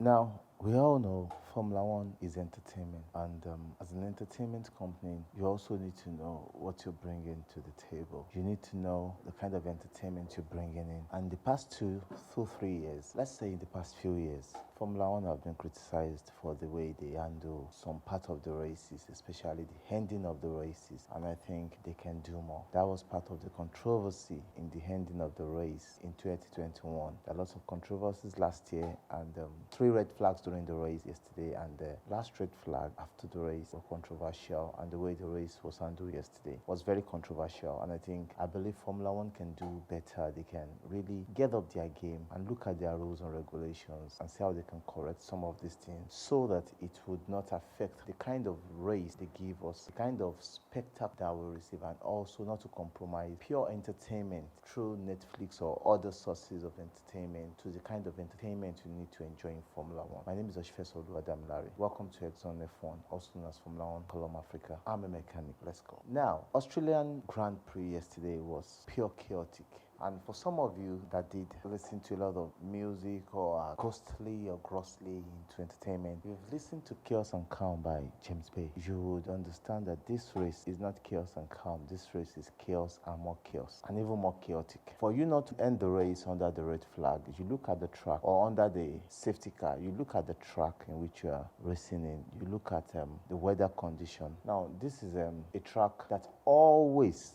Now, we all know Formula One is entertainment, and as an entertainment company, you also need to know what you're bringing to the table. You need to know the kind of entertainment you're bringing in. And the past 3 years, let's say in the past few years, Formula One have been criticized for the way they handle some part of the races, especially the ending of the races, and I think they can do more. That was part of the controversy in the ending of the race in 2021. There are lots of controversies last year, and 3 red flags during the race yesterday, and the last red flag after the race were controversial, and the way the race was handled yesterday was very controversial, and I believe Formula One can do better. They can really get up their game and look at their rules and regulations and see how they can correct some of these things so that it would not affect the kind of race they give us, the kind of spectacle that we receive, and also not to compromise pure entertainment through Netflix or other sources of entertainment to the kind of entertainment you need to enjoy in Formula One. My name is Oshifeso Oluwadamilare. Welcome to Exxon F1, also known as Formula One Column Africa. I'm a mechanic. Let's go. Now, Australian Grand Prix yesterday was pure chaotic. And for some of you that did listen to a lot of music or are ghostly or grossly into entertainment, you've listened to Chaos and Calm by James Bay. You would understand that this race is not chaos and calm. This race is chaos and more chaos, and even more chaotic. For you not to end the race under the red flag, you look at the track, or under the safety car, you look at the track in which you are racing in, you look at the weather condition. Now, this is a track that always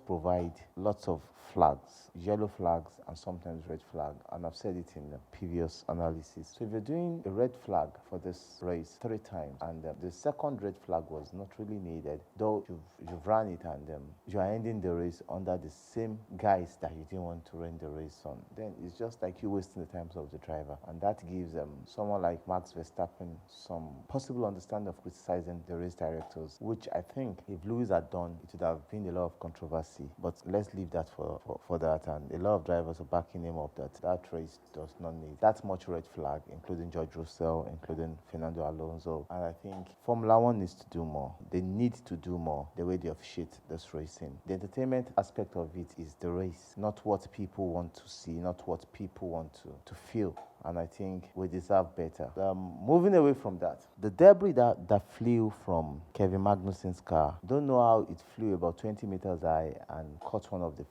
provide lots of flags, yellow flags and sometimes red flag, and I've said it in the previous analysis. So if you're doing a red flag for this race 3 times and the second red flag was not really needed, though you've run it and you are ending the race under the same guys that you didn't want to end the race on, then it's just like you wasting the times of the driver, and that gives someone like Max Verstappen some possible understanding of criticizing the race directors, which I think if Lewis had done, it would have been a lot of controversy, but let's leave that for that, and a lot of drivers are backing him up that race does not need that much red flag, including George Russell, including Fernando Alonso, and I think Formula One needs to do more. They need to do more the way they officiate this racing. The entertainment aspect of it is the race, not what people want to see, not what people want to feel, and I think we deserve better. Moving away from that, the debris that flew from Kevin Magnussen's car, don't know how it flew about 20 meters high and caught one of the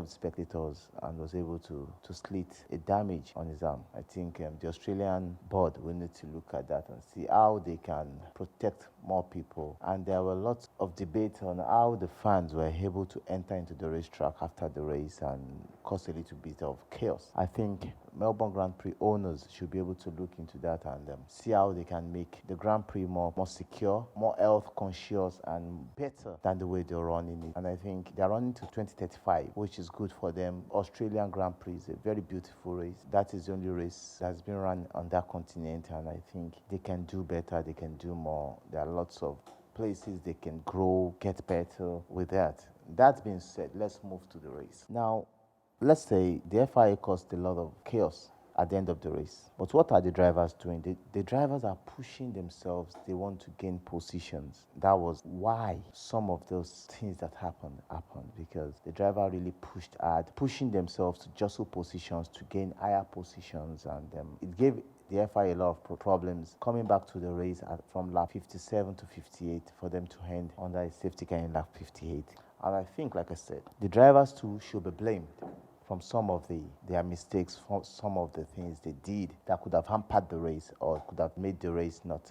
spectators, and was able to slit a damage on his arm. I think the Australian board will need to look at that and see how they can protect more people. And there were lots of debate on how the fans were able to enter into the racetrack after the race and cause a little bit of chaos. I think Melbourne Grand Prix owners should be able to look into that and see how they can make the Grand Prix more secure, more health conscious, and better than the way they're running it. And I think they're running to 2035, which is good for them. Australian Grand Prix is a very beautiful race. That is the only race that's been run on that continent, and I think they can do better, they can do more. There are lots of places they can grow, get better with that. That being said, let's move to the race. Now, let's say the FIA caused a lot of chaos at the end of the race. But what are the drivers doing? The drivers are pushing themselves. They want to gain positions. That was why some of those things that happened, because the driver really pushed hard, pushing themselves to jostle positions, to gain higher positions, and it gave the FIA a lot of problems coming back to the race from lap 57 to 58 for them to end under a safety car in lap 58. And I think, like I said, the drivers too should be blamed from some of their mistakes, from some of the things they did that could have hampered the race or could have made the race not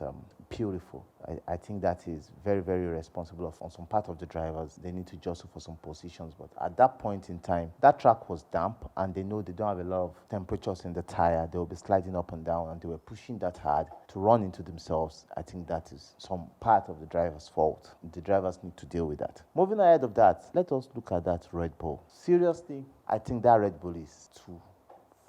beautiful. I think that is very, very responsible on some part of the drivers. They need to jostle for some positions, but at that point in time, that track was damp, and they know they don't have a lot of temperatures in the tire. They will be sliding up and down, and they were pushing that hard to run into themselves. I think that is some part of the driver's fault. The drivers need to deal with that. Moving ahead of that, let us look at that Red Bull. Seriously, I think that Red Bull is too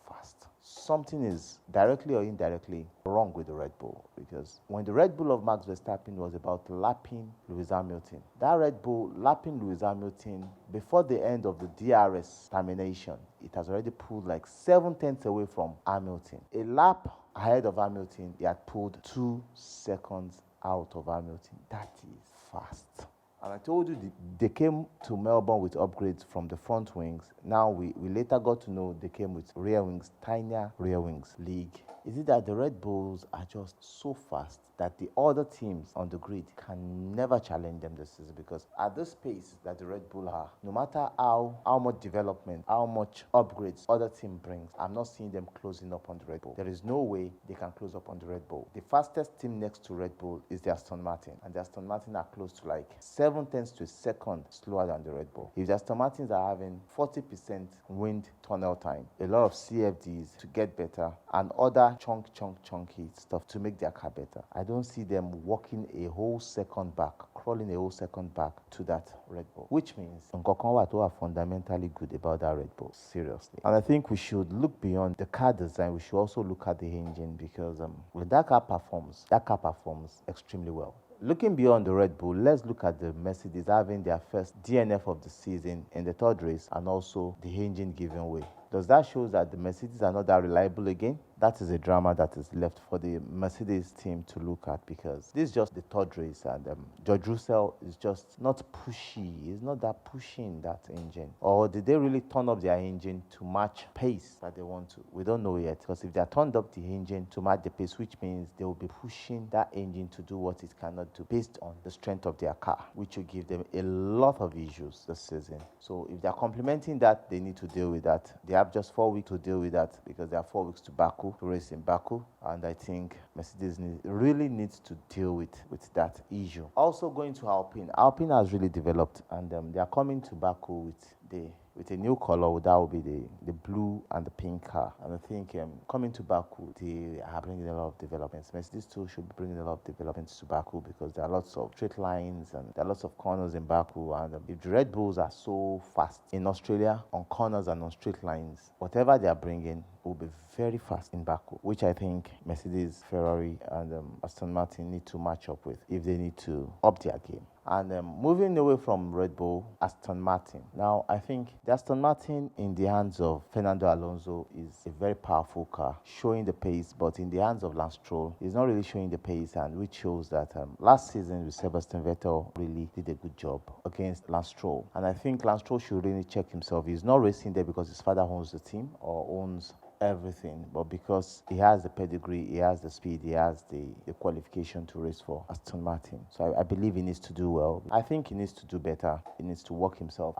fast. Something is directly or indirectly wrong with the Red Bull, because when the Red Bull of Max Verstappen was about lapping Lewis Hamilton, that Red Bull lapping Lewis Hamilton before the end of the DRS termination, it has already pulled like 7/10 away from Hamilton. A lap ahead of Hamilton, he had pulled 2 seconds out of Hamilton. That is fast. And I told you they came to Melbourne with upgrades from the front wings. Now we later got to know they came with rear wings, tinier rear wings. League Is it that the Red Bulls are just so fast that the other teams on the grid can never challenge them this season? Because at this pace that the Red Bull are, no matter how much development, how much upgrades other team brings, I'm not seeing them closing up on the Red Bull. There is no way they can close up on the Red Bull. The fastest team next to Red Bull is the Aston Martin, and the Aston Martin are close to like 7/10 to a second slower than the Red Bull. If the Aston Martins are having 40% wind tunnel time, a lot of CFDs to get better, and other chunky stuff to make their car better, I don't see them walking a whole second back, crawling a whole second back to that Red Bull, which means Nkokonwa are fundamentally good about that Red Bull, seriously. And I think we should look beyond the car design. We should also look at the engine, because when that car performs extremely well. Looking beyond the Red Bull, let's look at the Mercedes having their first DNF of the season in the third race, and also the engine giving way. Does that show that the Mercedes are not that reliable again? That is a drama that is left for the Mercedes team to look at, because this is just the third race, and George Russell is just not pushy. He's not that pushing that engine. Or did they really turn up their engine to match pace that they want to? We don't know yet, because if they are turned up the engine to match the pace, which means they will be pushing that engine to do what it cannot do based on the strength of their car, which will give them a lot of issues this season. So if they are complementing that, they need to deal with that. They have just 4 weeks to deal with that, because there are 4 weeks to Baku, to race in Baku, and I think Mercedes really needs to deal with that issue. Also going to Alpine. Alpine has really developed, and they are coming to Baku with a new color. That will be the blue and the pink car. And I think coming to Baku, they are bringing a lot of developments. Mercedes too should be bringing a lot of developments to Baku, because there are lots of straight lines and there are lots of corners in Baku. And if the Red Bulls are so fast in Australia on corners and on straight lines, whatever they are bringing will be very fast in Baku, which I think Mercedes, Ferrari, and Aston Martin need to match up with if they need to up their game. And moving away from Red Bull, Aston Martin. Now, I think the Aston Martin in the hands of Fernando Alonso is a very powerful car, showing the pace, but in the hands of Lance Stroll, he's not really showing the pace, and which shows that last season with Sebastian Vettel really did a good job against Lance Stroll. And I think Lance Stroll should really check himself. He's not racing there because his father owns the team or owns everything, but because he has the pedigree, he has the speed, he has the qualification to race for Aston Martin. So I believe he needs to do well. I think he needs to do better. He needs to work himself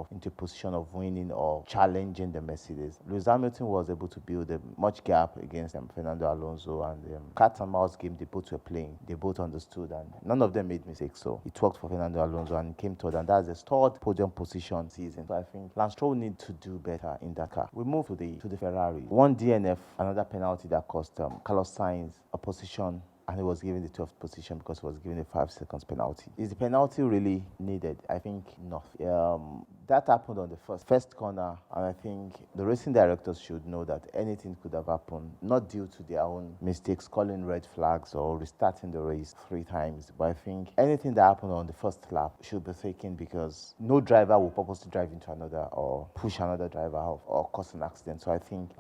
into a position of winning or challenging the Mercedes. Lewis Hamilton was able to build a much gap against Fernando Alonso, and cat and mouse game they both were playing. They both understood, and none of them made mistakes. So it worked for Fernando Alonso and came third, and that's his third podium position season. So I think Lance Stroll needs to do better in that car. We move to the Ferrari. One DNF, another penalty that cost Carlos Sainz a position, and he was given the 12th position because he was given a 5 seconds penalty. Is the penalty really needed? I think not. That happened on the first corner, and I think the racing directors should know that anything could have happened, not due to their own mistakes, calling red flags or restarting the race 3 times. But I think anything that happened on the first lap should be taken, because no driver will purposely drive into another or push another driver off or cause an accident. So I think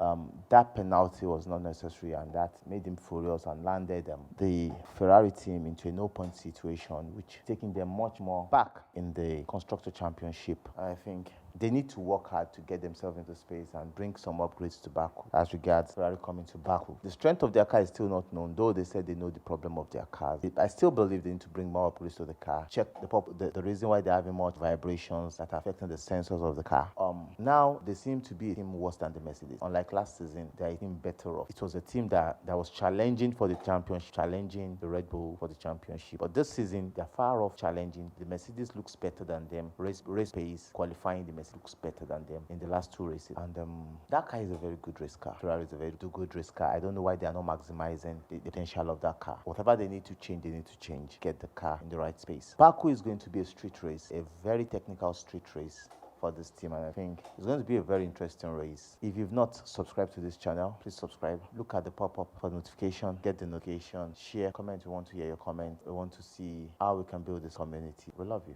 that penalty was not necessary, and that made him furious and landed the Ferrari team into a no-point situation, which taking them much more back in the Constructor Championship. I think they need to work hard to get themselves into space and bring some upgrades to Baku as regards Ferrari coming to Baku. The strength of their car is still not known, though they said they know the problem of their cars. I still believe they need to bring more upgrades to the car. Check the reason why they're having much vibrations that are affecting the sensors of the car. Now they seem to be a team worse than the Mercedes. Unlike last season, they're a team better off. It was a team that was challenging for the championship, challenging the Red Bull for the championship. But this season, they're far off challenging. The Mercedes looks better than them. Race pace, qualifying, the Mercedes looks better than them in the last 2 races. And that car is a very good race car. Ferrari is a very good race car. I don't know why they are not maximizing the potential of that car. Whatever they need to change, get the car in the right space. Baku is going to be a street race, a very technical street race for this team, and I think it's going to be a very interesting race. If you've not subscribed to this channel, please subscribe. Look at the pop-up for notification, get the notification, share, comment. We want to hear your comment. We want to see how we can build this community. We love you.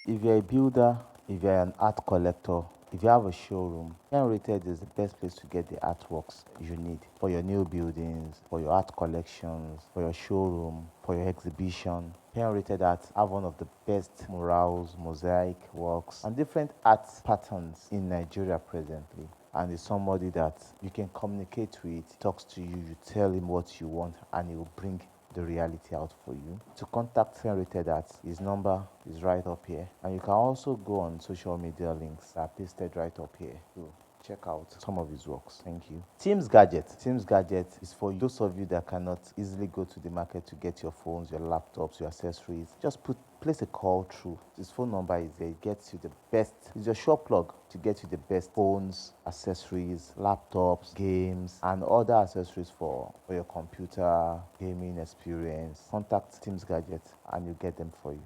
If you're a builder, if you're an art collector, if you have a showroom, Rated is the best place to get the artworks you need for your new buildings, for your art collections, for your showroom, for your exhibition. Rated Art have one of the best murals, mosaic works, and different art patterns in Nigeria presently. and is somebody that you can communicate with, talks to you, you tell him what you want, and he will bring the reality out for you. To contact Rated at, his number is right up here, and you can also go on social media links that are pasted right up here. So check out some of his works. Thank you. Teams Gadget. Teams Gadget is for those of you that cannot easily go to the market to get your phones, your laptops, your accessories. Just place a call through. His phone number is there. It gets you the best. It's your shop plug to get you the best phones, accessories, laptops, games, and other accessories for your computer gaming experience. Contact Teams Gadget and you get them for you.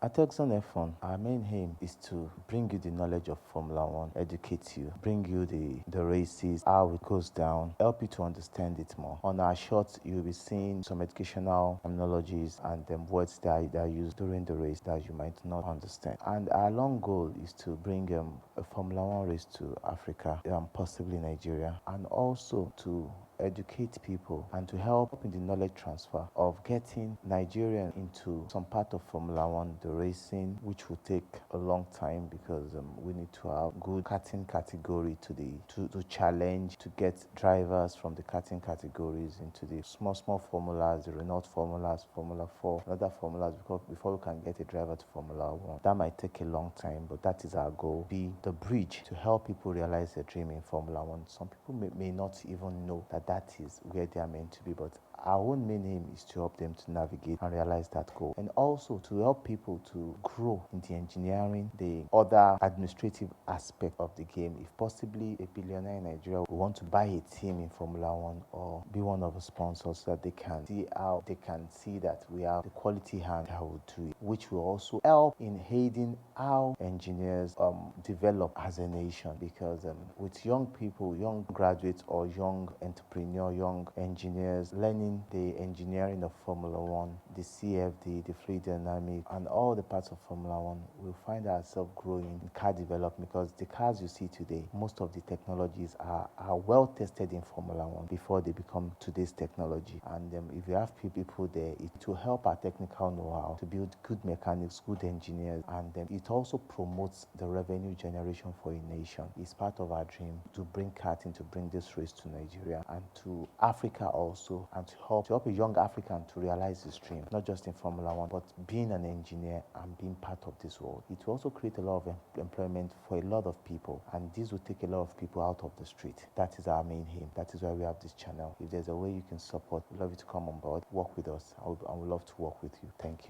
At Exxon F1, our main aim is to bring you the knowledge of Formula One, educate you, bring you the races, how it goes down, help you to understand it more. On our shorts, you'll be seeing some educational terminologies and words that are used during the race that you might not understand. And our long goal is to bring a Formula One race to Africa, possibly Nigeria, and also to educate people and to help in the knowledge transfer of getting Nigerian into some part of Formula One, the racing, which will take a long time because we need to have good karting category to challenge, to get drivers from the karting categories into the small formulas, the Renault formulas, Formula 4, and other formulas before we can get a driver to Formula 1. That might take a long time, but that is our goal. Be the bridge to help people realize their dream in Formula 1. Some people may not even know that is where they are meant to be, but our own main aim is to help them to navigate and realize that goal, and also to help people to grow in the engineering, the other administrative aspect of the game. If possibly a billionaire in Nigeria will want to buy a team in Formula One or be one of the sponsors, so that they can see that we have the quality hand that will do it, which will also help in aiding how engineers develop as a nation. Because with young people, young graduates or young entrepreneurs, young engineers learning the engineering of Formula One, the CFD, the fluid dynamic, and all the parts of Formula One, we'll find ourselves growing in car development, because the cars you see today, most of the technologies are well tested in Formula One before they become today's technology. And if you have people there, it will help our technical know-how to build good mechanics, good engineers, and it also promotes the revenue generation for a nation. It's part of our dream to bring karting, to bring this race to Nigeria and to Africa also, and to help a young African to realize his dream, not just in Formula One, but being an engineer and being part of this world. It will also create a lot of employment for a lot of people, and this will take a lot of people out of the street. That is our main aim. That is why we have this channel. If there's a way you can support, we'd love you to come on board, work with us. I would love to work with you. Thank you.